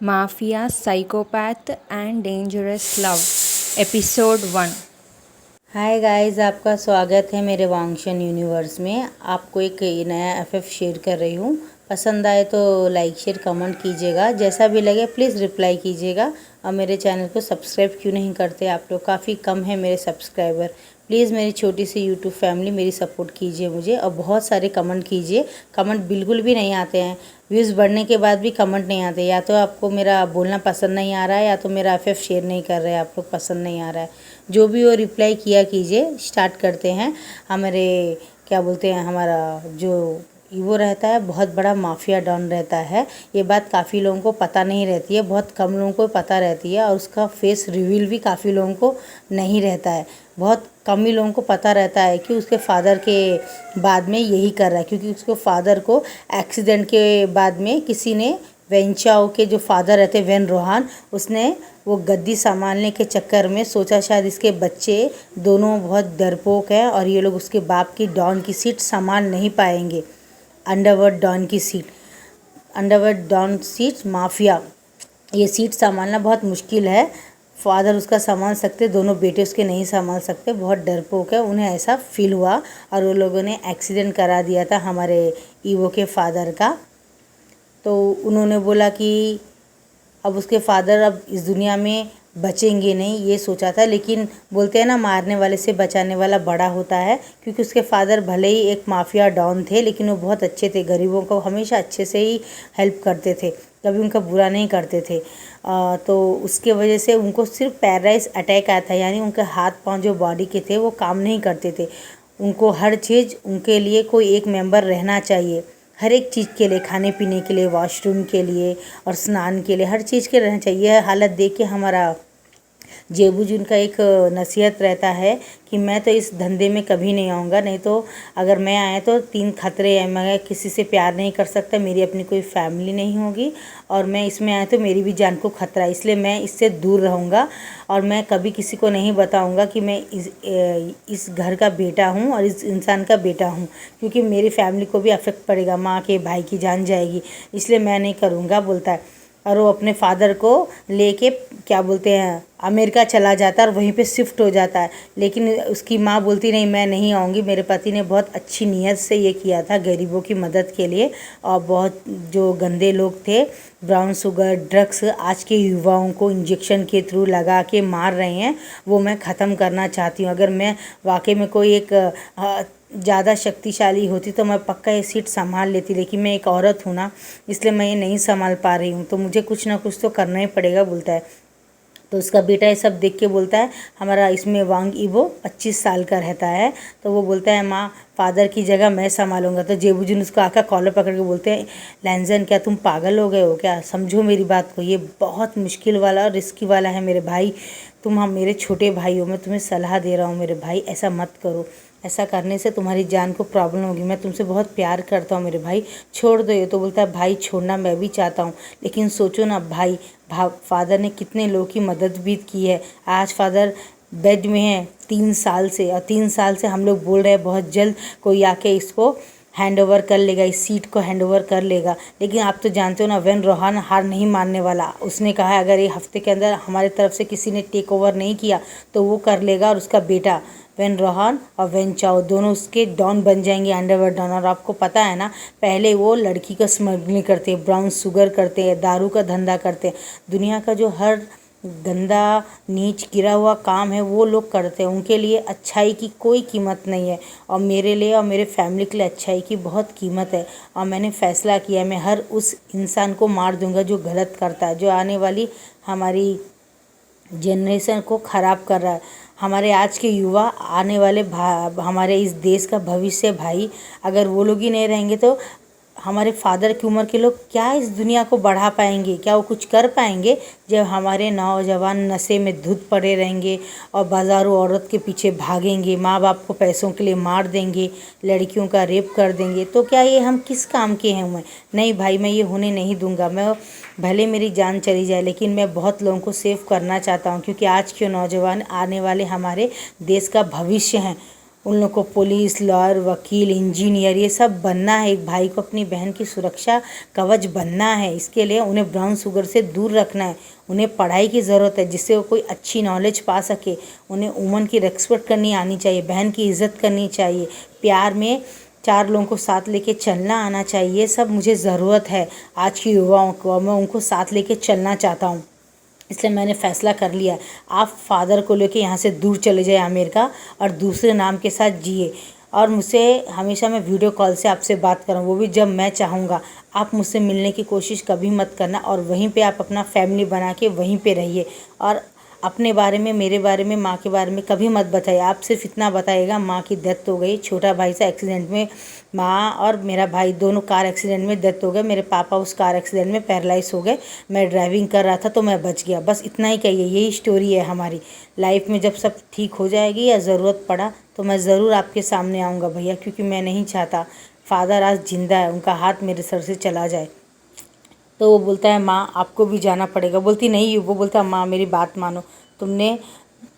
Mafia, Psychopath and Dangerous Love, Episode 1। Hi guys, आपका स्वागत है मेरे वांगशन यूनिवर्स में। आपको एक नया एफएफ शेयर कर रही हूँ। पसंद आए तो लाइक शेयर कमेंट कीजिएगा, जैसा भी लगे प्लीज़ रिप्लाई कीजिएगा। और मेरे चैनल को सब्सक्राइब क्यों नहीं करते आप लोग? काफ़ी कम है मेरे सब्सक्राइबर। प्लीज़ मेरी छोटी सी यूट्यूब फैमिली मेरी सपोर्ट कीजिए मुझे, और बहुत सारे कमेंट कीजिए। कमेंट बिल्कुल भी नहीं आते हैं, व्यूज़ बढ़ने के बाद भी कमेंट नहीं आते। या तो आपको मेरा बोलना पसंद नहीं आ रहा है, या तो मेरा एफएफ शेयर नहीं कर रहे हैं आप लोग, पसंद नहीं आ रहा है। जो भी हो रिप्लाई किया कीजिए। स्टार्ट करते हैं। हमारे क्या बोलते हैं, हमारा जो वो रहता है बहुत बड़ा माफिया डॉन रहता है। ये बात काफ़ी लोगों को पता नहीं रहती है, बहुत कम लोगों को पता रहती है। और उसका फेस रिवील भी काफ़ी लोगों को नहीं रहता है। बहुत कम ही लोगों को पता रहता है कि उसके फादर के बाद में यही कर रहा है, क्योंकि उसके फादर को एक्सीडेंट के बाद में किसी ने, वेंचाओ के जो फादर रहते वेन रोहान, उसने वो गद्दी संभालने के चक्कर में सोचा शायद इसके बच्चे दोनों बहुत डरपोक हैं और ये लोग उसके बाप की डॉन की सीट संभाल नहीं पाएंगे। अंडरवर्ल्ड डॉन की seat, underworld don seat mafia, ये सीट संभालना बहुत मुश्किल है। फादर उसका संभाल सकते, दोनों बेटे उसके नहीं संभाल सकते, बहुत डरपोक है। उन्हें ऐसा फील हुआ और वो लोगों ने एक्सीडेंट करा दिया था हमारे ईवो के फादर का। तो उन्होंने बोला कि अब उसके फादर अब इस दुनिया में बचेंगे नहीं, ये सोचा था। लेकिन बोलते हैं ना, मारने वाले से बचाने वाला बड़ा होता है। क्योंकि उसके फादर भले ही एक माफिया डॉन थे, लेकिन वो बहुत अच्छे थे, गरीबों को हमेशा अच्छे से ही हेल्प करते थे, कभी उनका बुरा नहीं करते थे। तो उसके वजह से उनको सिर्फ पैरालाइज अटैक आया था, यानी उनके हाथ पांव जो बॉडी के थे वो काम नहीं करते थे। उनको हर चीज़, उनके लिए कोई एक मेंबर रहना चाहिए, हर एक चीज़ के लिए, खाने पीने के लिए, वॉशरूम के लिए और स्नान के लिए, हर चीज़ के रहना चाहिए। यह हालत देख के हमारा जेबूजून का एक नसीहत रहता है कि मैं तो इस धंधे में कभी नहीं आऊँगा, नहीं तो अगर मैं आया तो 3 खतरे हैं। मैं किसी से प्यार नहीं कर सकता, मेरी अपनी कोई फैमिली नहीं होगी, और मैं इसमें आया तो मेरी भी जान को खतरा है, इसलिए मैं इससे दूर रहूँगा। और मैं कभी किसी को नहीं बताऊँगा कि मैं इस घर का बेटा हूँ और इस इंसान का बेटा हूँ, क्योंकि मेरी फैमिली को भी अफेक्ट पड़ेगा, माँ के भाई की जान जाएगी, इसलिए मैं नहीं करूँगा, बोलता है। और वो अपने फादर को लेके क्या बोलते हैं अमेरिका चला जाता है और वहीं पे शिफ्ट हो जाता है। लेकिन उसकी माँ बोलती नहीं, मैं नहीं आऊँगी। मेरे पति ने बहुत अच्छी नीयत से ये किया था गरीबों की मदद के लिए, और बहुत जो गंदे लोग थे, ब्राउन शुगर ड्रग्स आज के युवाओं को इंजेक्शन के थ्रू लगा के मार रहे हैं, वो मैं ख़त्म करना चाहती हूँ। अगर मैं वाकई में कोई एक ज़्यादा शक्तिशाली होती तो मैं पक्का ये सीट संभाल लेती, लेकिन मैं एक औरत हूँ ना, इसलिए मैं ये नहीं संभाल पा रही हूँ, तो मुझे कुछ ना कुछ तो करना ही पड़ेगा, बोलता है। तो उसका बेटा ये सब देख के बोलता है, हमारा इसमें वांग ईवो 25 साल का रहता है, तो वो बोलता है माँ फादर की जगह मैं संभालूंगा। तो जेबूजून उसको आकर कॉलर पकड़ के बोलते हैं, लैंजन क्या तुम पागल हो गए हो क्या? समझो मेरी बात को, ये बहुत मुश्किल वाला और रिस्की वाला है मेरे भाई। तुम हम मेरे छोटे भाई हो, मैं तुम्हें सलाह दे रहा हूँ मेरे भाई, ऐसा मत करो, ऐसा करने से तुम्हारी जान को प्रॉब्लम होगी। मैं तुमसे बहुत प्यार करता हूँ मेरे भाई, छोड़ दो ये। तो बोलता है भाई छोड़ना मैं भी चाहता हूँ, लेकिन सोचो ना भाई, फादर ने कितने लोगों की मदद भी की है। आज फादर बेड में है 3 साल से, और 3 साल से हम लोग बोल रहे हैं बहुत जल्द कोई आके इसको हैंड ओवर कर लेगा, इस सीट को हैंड ओवर कर लेगा। लेकिन आप तो जानते हो ना, वेन रोहान हार नहीं मानने वाला। उसने कहा है अगर ये हफ्ते के अंदर हमारे तरफ से किसी ने टेक ओवर नहीं किया तो वो कर लेगा, और उसका बेटा वेन रोहान और वेन चाओ दोनों उसके डॉन बन जाएंगे, अंडरवर्ल्ड डॉन। और आपको पता है ना, पहले वो लड़की का स्मगलिंग करते हैं, ब्राउन शुगर करते हैं, दारू का धंधा करते हैं, दुनिया का जो हर गंदा नीच गिरा हुआ काम है वो लोग करते हैं। उनके लिए अच्छाई की कोई कीमत नहीं है, और मेरे लिए और मेरे फैमिली के लिए अच्छाई की बहुत कीमत है। और मैंने फैसला किया, मैं हर उस इंसान को मार दूंगा जो गलत करता है, जो आने वाली हमारी जनरेशन को ख़राब कर रहा है। हमारे आज के युवा, आने वाले हमारे इस देश का भविष्य भाई, अगर वो लोग ही नहीं रहेंगे तो हमारे फादर की उम्र के लोग क्या इस दुनिया को बढ़ा पाएंगे? क्या वो कुछ कर पाएंगे? जब हमारे नौजवान नशे में धुत पड़े रहेंगे और बाज़ारों औरत के पीछे भागेंगे, माँ बाप को पैसों के लिए मार देंगे, लड़कियों का रेप कर देंगे, तो क्या ये हम किस काम के हैं? मैं नहीं भाई, मैं ये होने नहीं दूंगा। मैं भले मेरी जान चली जाए, लेकिन मैं बहुत लोगों को सेव करना चाहता हूँ, क्योंकि आज के नौजवान आने वाले हमारे देश का भविष्य हैं। उन लोग को पुलिस, लॉयर, वकील, इंजीनियर ये सब बनना है। एक भाई को अपनी बहन की सुरक्षा कवच बनना है। इसके लिए उन्हें ब्राउन शुगर से दूर रखना है। उन्हें पढ़ाई की ज़रूरत है जिससे वो कोई अच्छी नॉलेज पा सके। उन्हें वुमन की रिस्पेक्ट करनी आनी चाहिए, बहन की इज़्ज़त करनी चाहिए, प्यार में 4 लोगों को साथ लेके चलना आना चाहिए। ये सब मुझे ज़रूरत है आज की युवाओं को। मैं उनको साथ लेके चलना चाहता हूँ, इसलिए मैंने फ़ैसला कर लिया है आप फादर को लेके यहाँ से दूर चले जाए अमेरिका और दूसरे नाम के साथ जिए। और मुझसे हमेशा मैं वीडियो कॉल से आपसे बात करूँ, वो भी जब मैं चाहूँगा। आप मुझसे मिलने की कोशिश कभी मत करना और वहीं पे आप अपना फैमिली बना के वहीं पे रहिए। और अपने बारे में, मेरे बारे में, माँ के बारे में कभी मत बताइए। आप सिर्फ इतना बताइएगा माँ की डेथ हो गई, छोटा भाई से एक्सीडेंट में, माँ और मेरा भाई दोनों कार एक्सीडेंट में डेथ हो गए, मेरे पापा उस कार एक्सीडेंट में पैरालाइज हो गए, मैं ड्राइविंग कर रहा था तो मैं बच गया। बस इतना ही कहिए। यही स्टोरी है हमारी लाइफ में। जब सब ठीक हो जाएगी या ज़रूरत पड़ा तो मैं ज़रूर आपके सामने आऊँगा भैया, क्योंकि मैं नहीं चाहता फादर आज जिंदा है, उनका हाथ मेरे सर से चला जाए। तो वो बोलता है माँ आपको भी जाना पड़ेगा। बोलती नहीं, वो बोलता माँ मेरी बात मानो, तुमने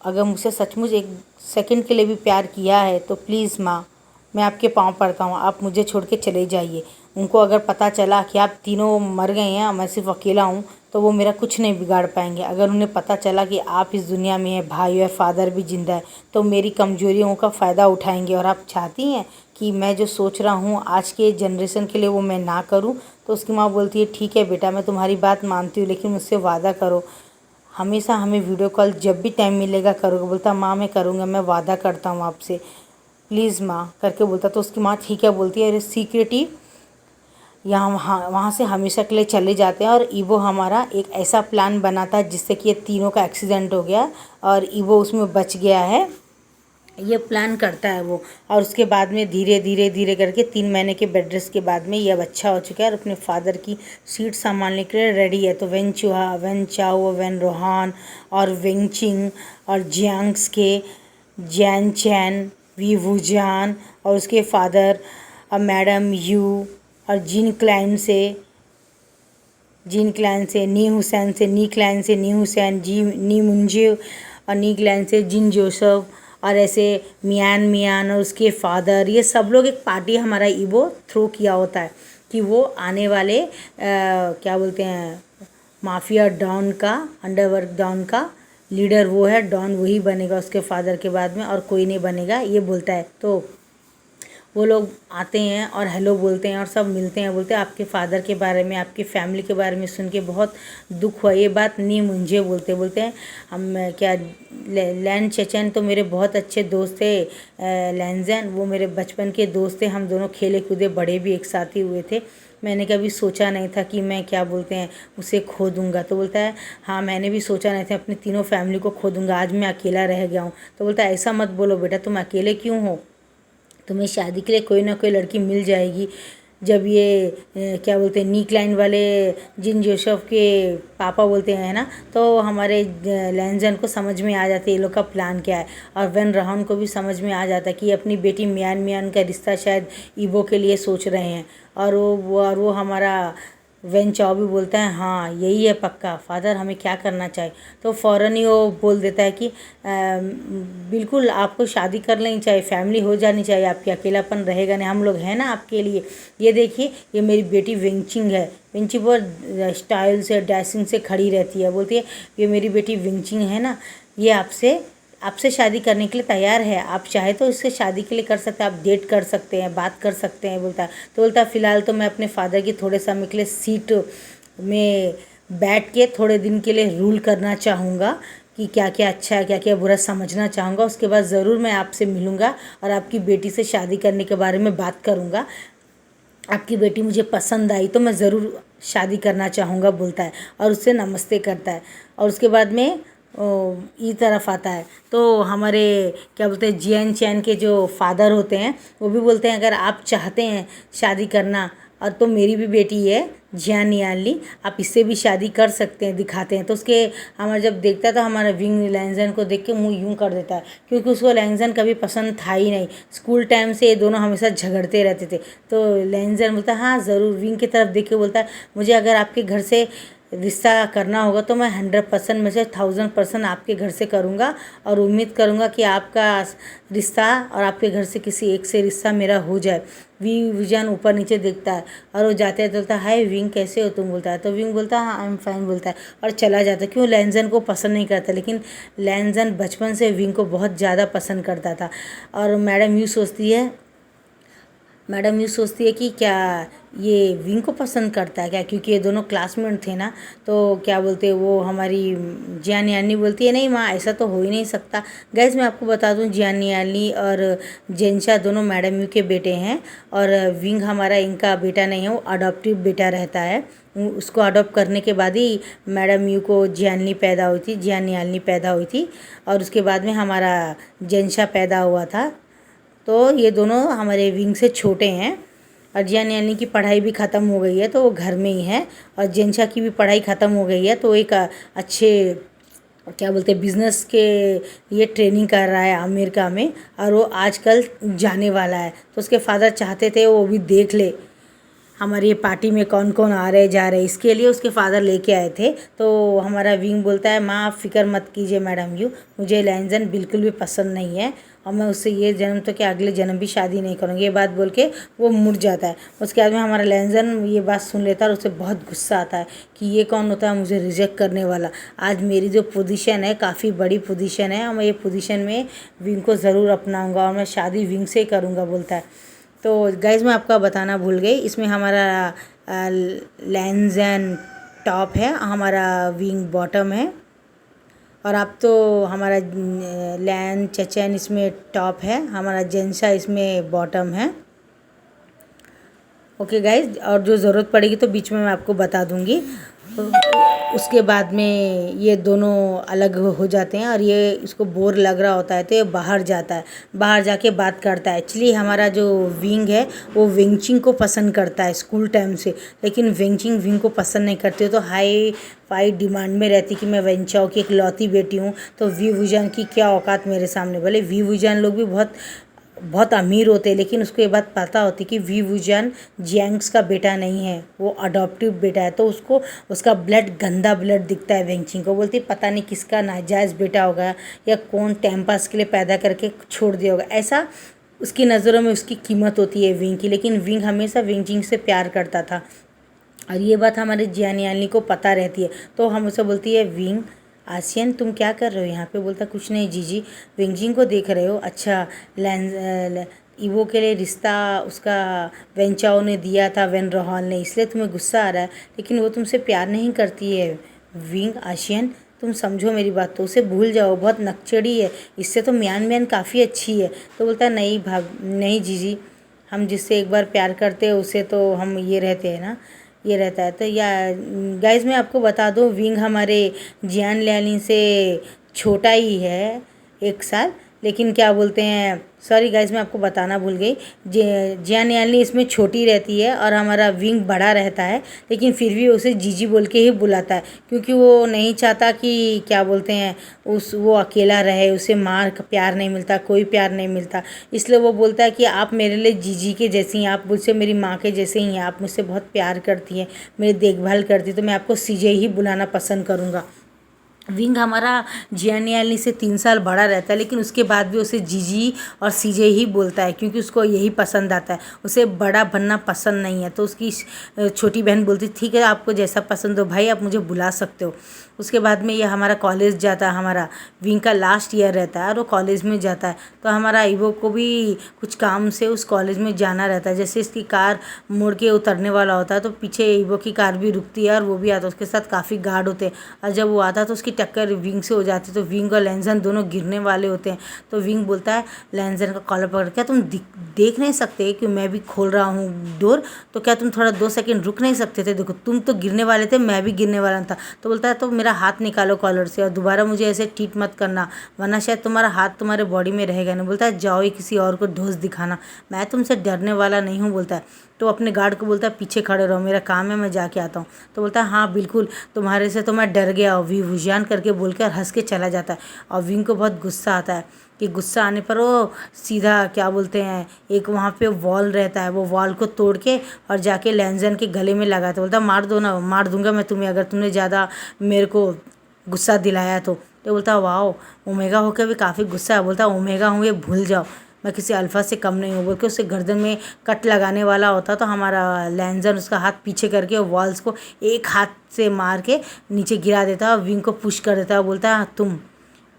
अगर मुझसे सचमुच एक सेकंड के लिए भी प्यार किया है तो प्लीज़ माँ मैं आपके पाँव पड़ता हूँ, आप मुझे छोड़ के चले जाइए। उनको अगर पता चला कि आप तीनों मर गए हैं, मैं सिर्फ अकेला हूँ, तो वो मेरा कुछ नहीं बिगाड़ पाएंगे। अगर उन्हें पता चला कि आप इस दुनिया में हैं, भाई और फादर भी जिंदा है, तो मेरी कमजोरियों का फ़ायदा उठाएंगे। और आप चाहती हैं कि मैं जो सोच रहा हूँ आज के जनरेशन के लिए वो मैं ना करूँ। तो उसकी माँ बोलती है ठीक है बेटा, मैं तुम्हारी बात मानती हूँ, लेकिन मुझसे वादा करो हमेशा हमें वीडियो कॉल जब भी टाइम मिलेगा करोगे। बोलता माँ मैं करूँगा, मैं वादा करता हूँ आपसे, प्लीज़ माँ करके बोलता। तो उसकी माँ ठीक है बोलती है। अरे सीक्रेटली यहाँ वहाँ से हमेशा के लिए चले जाते हैं। और ईवो हमारा एक ऐसा प्लान बना था जिससे कि ये तीनों का एक्सीडेंट हो गया और ईवो उसमें बच गया है। ये प्लान करता है वो। और उसके बाद में धीरे धीरे धीरे करके 3 महीने के बेड रेस्ट के बाद में ये अब अच्छा हो चुका है और अपने फादर की सीट संभालने के लिए रेडी है। तो वेन चूहा, वेन चाओ, वेन रोहान और वेंचिंग और जियांग्स के जैन चैन, वी वूजान और उसके फादर और मैडम यू और जीन क्लैन से नी हुसैन से, नी क्लैन से नी हुसैन, जी नी मुंजे और नी क्लैन से जिन जोसफ और ऐसे मियान और उसके फादर, ये सब लोग एक पार्टी हमारा ईवो थ्रो किया होता है कि वो आने वाले क्या बोलते हैं माफिया डॉन का, अंडरवर्ल्ड डॉन का लीडर वो है, डॉन वही बनेगा उसके फादर के बाद में और कोई नहीं बनेगा, ये बोलता है। तो वो लोग आते हैं और हेलो बोलते हैं और सब मिलते हैं। बोलते हैं आपके फादर के बारे में, आपकी फैमिली के बारे में सुन के बहुत दुख हुआ। ये बात नहीं मुझे बोलते हैं हम क्या लैन चचन तो मेरे बहुत अच्छे दोस्त थे। लैनजन वो मेरे बचपन के दोस्त थे, हम दोनों खेले कूदे बड़े भी एक साथ ही हुए थे। मैंने कभी सोचा नहीं था कि मैं क्या बोलते हैं उसे खो दूँगा। तो बोलता है हाँ मैंने भी सोचा नहीं था अपनी तीनों फैमिली को खो दूँगा, आज मैं अकेला रह गया हूँ। तो बोलता है ऐसा मत बोलो बेटा, तुम अकेले क्यों हो, तुम्हें शादी के लिए कोई ना कोई लड़की मिल जाएगी। जब ये क्या बोलते हैं नी क्लाइन वाले जिन जोसेफ के पापा बोलते हैं ना, तो हमारे लैंजन को समझ में आ जाता है ये लोग का प्लान क्या है। और वेन राहन को भी समझ में आ जाता है कि अपनी बेटी मियान का रिश्ता शायद ईवो के लिए सोच रहे हैं। और वो हमारा वेन चाओ भी बोलता है हाँ यही है पक्का, फादर हमें क्या करना चाहिए। तो फ़ौरन ही वो बोल देता है कि बिल्कुल आपको शादी कर लेनी चाहिए, फैमिली हो जानी चाहिए, आपके अकेलापन रहेगा नहीं, हम लोग हैं ना आपके लिए। ये देखिए ये मेरी बेटी विंचिंग है, विंचिंग बहुत स्टाइल से डैसिंग से खड़ी रहती है। बोलती है ये मेरी बेटी विंचिंग है ना, ये आपसे शादी करने के लिए तैयार है, आप चाहे तो इससे शादी के लिए कर सकते हैं, आप डेट कर सकते हैं, बात कर सकते हैं। बोलता है तो बोलता है फ़िलहाल तो मैं अपने फादर की थोड़े समय के लिए सीट में बैठ के थोड़े दिन के लिए रूल करना चाहूँगा कि क्या क्या अच्छा है क्या क्या बुरा समझना चाहूँगा। उसके बाद ज़रूर मैं आपसे मिलूँगा और आपकी बेटी से शादी करने के बारे में बात करूँगा। आपकी बेटी मुझे पसंद आई तो मैं ज़रूर शादी करना चाहूँगा बोलता है और उससे नमस्ते करता है। और उसके बाद में ई तरफ आता है तो हमारे क्या बोलते हैं जियन चैन के जो फादर होते हैं वो भी बोलते हैं अगर आप चाहते हैं शादी करना और तो मेरी भी बेटी है जियान यानली, आप इससे भी शादी कर सकते हैं, दिखाते हैं। तो उसके हमारा जब देखता है तो हमारा विंग लैंजन को देख के मुँह यूँ कर देता है, क्योंकि उसको लैंजन कभी पसंद था ही नहीं। स्कूल टाइम से ये दोनों हमेशा झगड़ते रहते थे। तो लैंजन बोलता है हाँ ज़रूर, विंग की तरफ देख के बोलता है मुझे अगर आपके घर से रिश्ता करना होगा तो मैं 100% में से 1000% आपके घर से करूँगा और उम्मीद करूँगा कि आपका रिश्ता और आपके घर से किसी एक से रिश्ता मेरा हो जाए। विजन ऊपर नीचे देखता है और वो जाते हैं बोलता है हाय विंग कैसे हो तुम, बोलता है तो विंग बोलता है हाँ आई एम फाइन बोलता है और चला जाता है। क्यों, लैनजन को पसंद नहीं करता, लेकिन लैनजन बचपन से विंग को बहुत ज़्यादा पसंद करता था। और मैडम यूँ सोचती है कि क्या ये विंग को पसंद करता है क्या, क्योंकि ये दोनों क्लासमेट थे ना। तो क्या बोलते हैं वो हमारी जियानी यानी बोलती है नहीं माँ ऐसा तो हो ही नहीं सकता। गैस मैं आपको बता दूं जियानी यानी और जेंशा दोनों मैडम यू के बेटे हैं और विंग हमारा इनका बेटा नहीं है, वो अडॉप्टिव बेटा रहता है। उसको अडॉप्ट करने के बाद ही मैडम यू को जियानी पैदा हुई थी और उसके बाद में हमारा जेंशा पैदा हुआ था। तो ये दोनों हमारे विंग से छोटे हैं और जियानी की पढ़ाई भी ख़त्म हो गई है तो वो घर में ही है और जेंशा की भी पढ़ाई ख़त्म हो गई है तो एक अच्छे क्या बोलते हैं बिज़नेस के ये ट्रेनिंग कर रहा है अमेरिका में और वो आजकल जाने वाला है। तो उसके फादर चाहते थे वो भी देख ले हमारी ये पार्टी में कौन कौन आ रहे जा रहे, इसके लिए उसके फादर लेके आए थे। तो हमारा विंग बोलता है माँ आप फ़िक्र मत कीजिए मैडम यू, मुझे लैनजन बिल्कुल भी पसंद नहीं है और मैं उससे ये जन्म तो क्या अगले जन्म भी शादी नहीं करूँगी, ये बात बोल के वो मुड़ जाता है। उसके बाद में हमारा लैनजन ये बात सुन लेता है और उसे बहुत गुस्सा आता है कि ये कौन होता है मुझे रिजेक्ट करने वाला। आज मेरी जो पोजीशन है काफ़ी बड़ी पोजीशन है और मैं ये पोजीशन में विंग को ज़रूर अपनाऊँगा और मैं शादी विंग से ही करूँगा बोलता है। तो गाइज़ मैं आपका बताना भूल गई, इसमें हमारा लैनजन टॉप है, हमारा विंग बॉटम है और आप तो हमारा लैन चचैन इसमें टॉप है, हमारा जेंशा इसमें बॉटम है। ओके गाइज, और जो ज़रूरत पड़ेगी तो बीच में मैं आपको बता दूँगी। उसके बाद में ये दोनों अलग हो जाते हैं और ये इसको बोर लग रहा होता है तो ये बाहर जाता है, बाहर जाके बात करता है। एक्चुअली हमारा जो विंग है वो वेंचिंग को पसंद करता है स्कूल टाइम से, लेकिन वेंचिंग विंग को पसंद नहीं करती है। तो हाई फाई डिमांड में रहती कि मैं वेंचाओ की एक लौती बेटी हूँ तो वी वुजान की क्या औकात मेरे सामने। भले वी वुजान लोग भी बहुत अमीर होते हैं, लेकिन उसको ये बात पता होती कि वी वुजान जियांग्स का बेटा नहीं है, वो अडॉप्टिव बेटा है। तो उसको उसका ब्लड गंदा ब्लड दिखता है वेंचिंग को, बोलती पता नहीं किसका नाजायज़ बेटा होगा या कौन टाइम पास के लिए पैदा करके छोड़ दिया होगा, ऐसा उसकी नज़रों में उसकी कीमत होती है विंग की। लेकिन विंग हमेशा वेंचिंग से प्यार करता था और ये बात हमारे जियानी को पता रहती है। तो हम उसे बोलती है विंग आसियन तुम क्या कर रहे हो यहाँ पे, बोलता कुछ नहीं जीजी वेंजिंग को देख रहे हो। अच्छा ईवो के लिए रिश्ता उसका वेंचाओ ने दिया था वेन रोहल ने, इसलिए तुम्हें गुस्सा आ रहा है, लेकिन वो तुमसे प्यार नहीं करती है विंग आसियन, तुम समझो मेरी बात, तो उसे भूल जाओ, बहुत नकचड़ी है, इससे तो म्यान काफ़ी अच्छी है। तो बोलता है नहीं जीजी, हम जिससे एक बार प्यार करते हैं उसे तो हम ये रहते हैं ना, ये रहता है। तो या गाइज़ मैं आपको बता दूँ विंग हमारे जियान लियानी से छोटा ही है 1 साल, लेकिन क्या बोलते हैं सॉरी गाइज़ मैं आपको बताना भूल गई, जियान लियानी इसमें छोटी रहती है और हमारा विंग बड़ा रहता है, लेकिन फिर भी उसे जीजी बोल के ही बुलाता है क्योंकि वो नहीं चाहता कि क्या बोलते हैं वो अकेला रहे, उसे माँ का प्यार नहीं मिलता, कोई प्यार नहीं मिलता, इसलिए वो बोलता है कि आप मेरे लिए जीजी के जैसी हैं, आप मुझसे मेरी माँ के जैसे ही हैं, आप मुझसे बहुत प्यार करती हैं, मेरी देखभाल करती, तो मैं आपको सीजे ही बुलाना पसंद करूँगा। विंग हमारा जियानी से 3 साल बड़ा रहता है, लेकिन उसके बाद भी उसे जीजी और सीजे ही बोलता है क्योंकि उसको यही पसंद आता है, उसे बड़ा बनना पसंद नहीं है। तो उसकी छोटी बहन बोलती ठीक है आपको जैसा पसंद हो भाई आप मुझे बुला सकते हो। उसके बाद में ये हमारा कॉलेज जाता है, हमारा विंग का लास्ट ईयर रहता है और वो कॉलेज में जाता है। तो हमारा ईवो को भी कुछ काम से उस कॉलेज में जाना रहता है, जैसे इसकी कार मुड़ के उतरने वाला होता है तो पीछे ईवो की कार भी रुकती है और वो भी आता है, उसके साथ काफ़ी गार्ड होते हैं और जब वो आता है तो उसकी टक्कर विंग से हो जाती है। तो विंग और लैनजन दोनों गिरने वाले होते हैं। तो विंग बोलता है लैनजन का कॉलर पकड़, क्या तुम देख नहीं सकते कि मैं भी खोल रहा हूँ डोर, तो क्या तुम थोड़ा 2 सेकंड रुक नहीं सकते थे, देखो तुम तो गिरने वाले थे मैं भी गिरने वाला था। तो बोलता है तो मेरा हाथ निकालो कॉलर से और दोबारा मुझे ऐसे ट्रीट मत करना वरना शायद तुम्हारा हाथ तुम्हारे बॉडी में रहेगा नहीं। बोलता है जाओ ही किसी और को ढोस दिखाना, मैं तुमसे डरने वाला नहीं हूँ बोलता है। तो अपने गार्ड को बोलता है पीछे खड़े रहो, मेरा काम है, मैं जाके आता हूँ। तो बोलता है हाँ बिल्कुल, तुम्हारे से तो मैं डर गया, वी वुजियान करके बोल कर हंस के चला जाता है। और विंग को बहुत गुस्सा आता है कि गुस्सा आने पर वो सीधा क्या बोलते हैं, एक वहाँ पे वॉल रहता है, वो वॉल को तोड़ के और जाके लैंजन के गले में लगाता है। बोलता मार दो ना, मार दूंगा मैं तुम्हें अगर तुमने ज़्यादा मेरे को गुस्सा दिलाया तो बोलता वाओ, ओमेगा होकर भी काफ़ी गुस्सा है। बोलता ओमेगा हूँ ये भूल जाओ, मैं किसी अल्फ़ा से कम नहीं हूँ बोल के उससे गर्दन में कट लगाने वाला होता। तो हमारा लैंजन उसका हाथ पीछे करके वॉल्स को एक हाथ से मार के नीचे गिरा देता है और विंग को पुश कर देता है। बोलता है तुम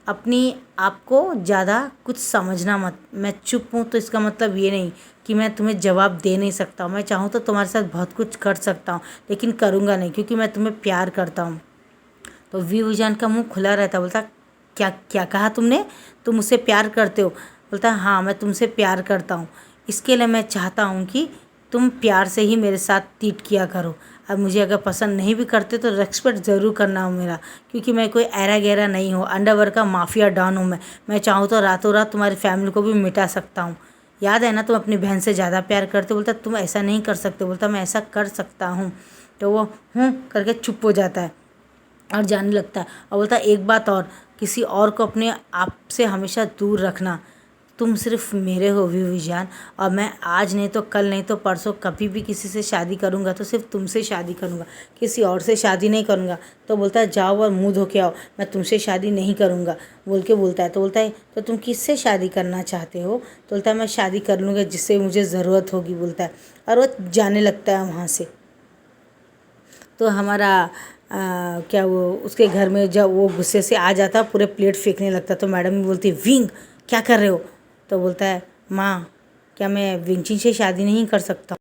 अपनी आप को ज़्यादा कुछ समझना मत, मैं चुप हूँ तो इसका मतलब ये नहीं कि मैं तुम्हें जवाब दे नहीं सकता हूँ। मैं चाहूँ तो तुम्हारे साथ बहुत कुछ कर सकता हूँ, लेकिन करूँगा नहीं क्योंकि मैं तुम्हें प्यार करता हूँ। तो वी वुजियान का मुंह खुला रहता। बोलता क्या क्या कहा तुमने, तुम मुझसे प्यार करते हो? बोलता हाँ मैं तुमसे प्यार करता हूँ, इसके लिए मैं चाहता हूँ कि तुम प्यार से ही मेरे साथ ट्रीट किया करो। अब मुझे अगर पसंद नहीं भी करते तो रेस्पेक्ट ज़रूर करना हो मेरा, क्योंकि मैं कोई ऐरा गहरा नहीं हूँ, अंडरवर्ल्ड का माफिया डॉन हूँ मैं चाहूँ तो रातों रात तुम्हारी फैमिली को भी मिटा सकता हूँ। याद है ना तुम अपनी बहन से ज़्यादा प्यार करते। बोलता तुम ऐसा नहीं कर सकते। बोलता मैं ऐसा कर सकता हूँ। तो वो करके चुप हो जाता है और जाने लगता है और बोलता है एक बात और, किसी और को अपने आप से हमेशा दूर रखना, तुम सिर्फ मेरे हो वी वुजियान, और मैं आज नहीं तो कल नहीं तो परसों कभी भी किसी से शादी करूँगा तो सिर्फ तुमसे शादी करूँगा, किसी और से शादी नहीं करूँगा। तो बोलता है जाओ और मुँह धो के आओ, मैं तुमसे शादी नहीं करूँगा बोल के बोलता है। तो बोलता है तो तुम किससे शादी करना चाहते हो? तो बोलता है मैं शादी कर लूँगा जिससे मुझे ज़रूरत होगी बोलता है, और वो जाने लगता है वहाँ से। तो हमारा क्या वो उसके घर में जब वो गुस्से से आ जाता पूरे प्लेट फेंकने लगता। तो मैडम भी बोलती विंग क्या कर रहे हो? तो बोलता है माँ क्या मैं विंची से शादी नहीं कर सकता?